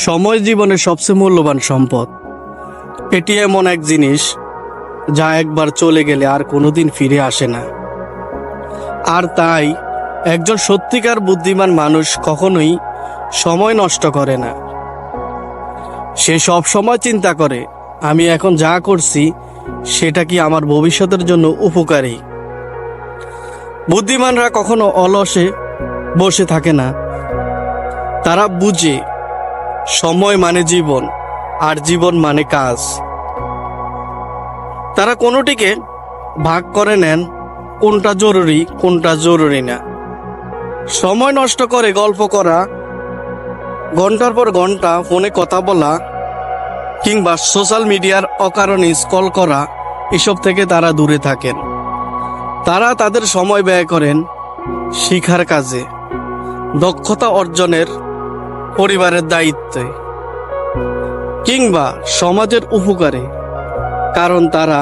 সময় জীবনের সবচেয়ে মূল্যবান সম্পদ। এটি এমন এক জিনিস যা একবার চলে গেলে আর কোনোদিন ফিরে আসে না। আর তাই একজন সত্যিকার বুদ্ধিমান মানুষ কখনোই সময় নষ্ট করে না। সে সব সময় চিন্তা করে, আমি এখন যা করছি সেটা কি আমার ভবিষ্যতের জন্য উপকারী। বুদ্ধিমানরা কখনো অলসে বসে থাকে না। তারা বুঝে সময় মানে জীবন, আর জীবন মানে কাজ। তারা কোনোটিকে ভাগ করে নেন, কোনটা জরুরি কোনটা জরুরি না। সময় নষ্ট করে গল্প করা, ঘন্টার পর ঘন্টা ফোনে কথা বলা কিংবা সোশ্যাল মিডিয়ার অকারণে স্ক্রল করা, এসব থেকে তারা দূরে থাকেন। তারা তাদের সময় ব্যয় করেন শিক্ষার কাজে, দক্ষতা অর্জনের, পরিবারের দায়িত্বে কিংবা সমাজের উপকারে। কারণ তারা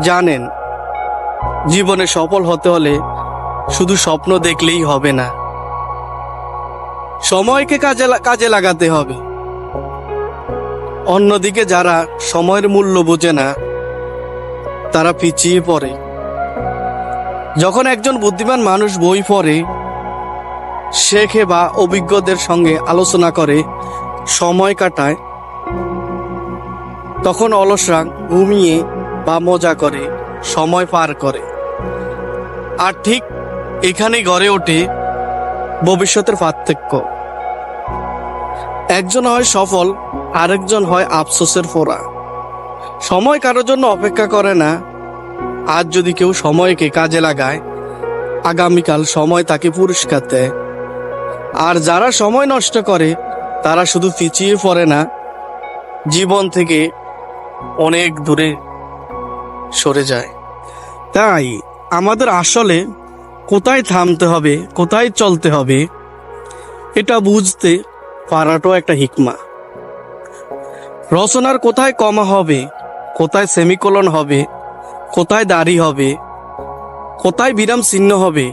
জানেন জীবনে সফল হতে হলে শুধু স্বপ্ন দেখলেই হবে না, সময়কে কাজে লাগাতে হবে। অন্যদিকে যারা সময়ের মূল্য বোঝে না, তারা পিছিয়ে পড়ে। যখন একজন বুদ্ধিমান মানুষ বই পড়ে, শেখে বা অভিজ্ঞদের সঙ্গে আলোচনা করে সময় কাটায়, তখন অলসরা ঘুমিয়ে বা মজা করে সময় পার করে। আর ঠিক এখানেই গড়ে ওঠে ভবিষ্যতের পার্থক্য। একজন হয় সফল, আরেকজন হয় আফসোসের ফোড়া। সময় কারোর জন্য অপেক্ষা করে না। আজ যদি কেউ সময়কে কাজে লাগায়, আগামীকাল সময় তাকে পুরস্কার দেয়। আর যারা সময় নষ্ট করে, তারা শুধু পিছিয়ে পড়ে না, জীবন থেকে অনেক দূরে সরে যায়। তাই আমাদের আসলে কোথায় থামতে হবে, কোথায় চলতে হবে, এটা বুঝতে পারাটাও একটা হিকমা। রচনার কোথায় কমা হবে, কোথায় সেমিকোলন হবে, কোথায় দাড়ি হবে, কোথায় বিরাম চিহ্ন হবে,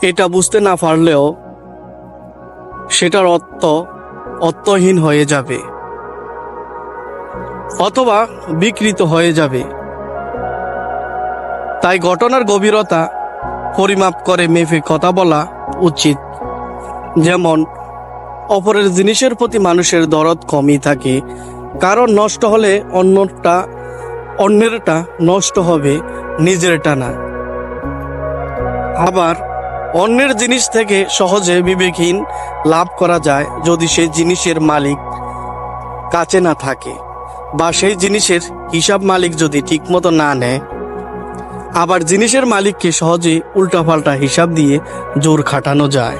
এটা বুঝতে না পারলেও সেটার অর্থহীন হয়ে যাবে অথবা বিকৃত হয়ে যাবে। তাই ঘটনার গভীরতা পরিমাপ করে মেপে কথা বলা উচিত। যেমন অপরের জিনিসের প্রতি মানুষের দরদ কমই থাকে, কারণ নষ্ট হলে অন্যেরটা নষ্ট হবে, নিজেরটা না। আবার অন্যের জিনিস থেকে সহজে বিবেকহীন লাভ করা যায় যদি সেই জিনিসের মালিক কাছে না থাকে, বা সেই জিনিসের হিসাব মালিক যদি ঠিকমতো না নেয়। আবার জিনিসের মালিককে সহজে উল্টাপাল্টা হিসাব দিয়ে জোর খাটানো যায়।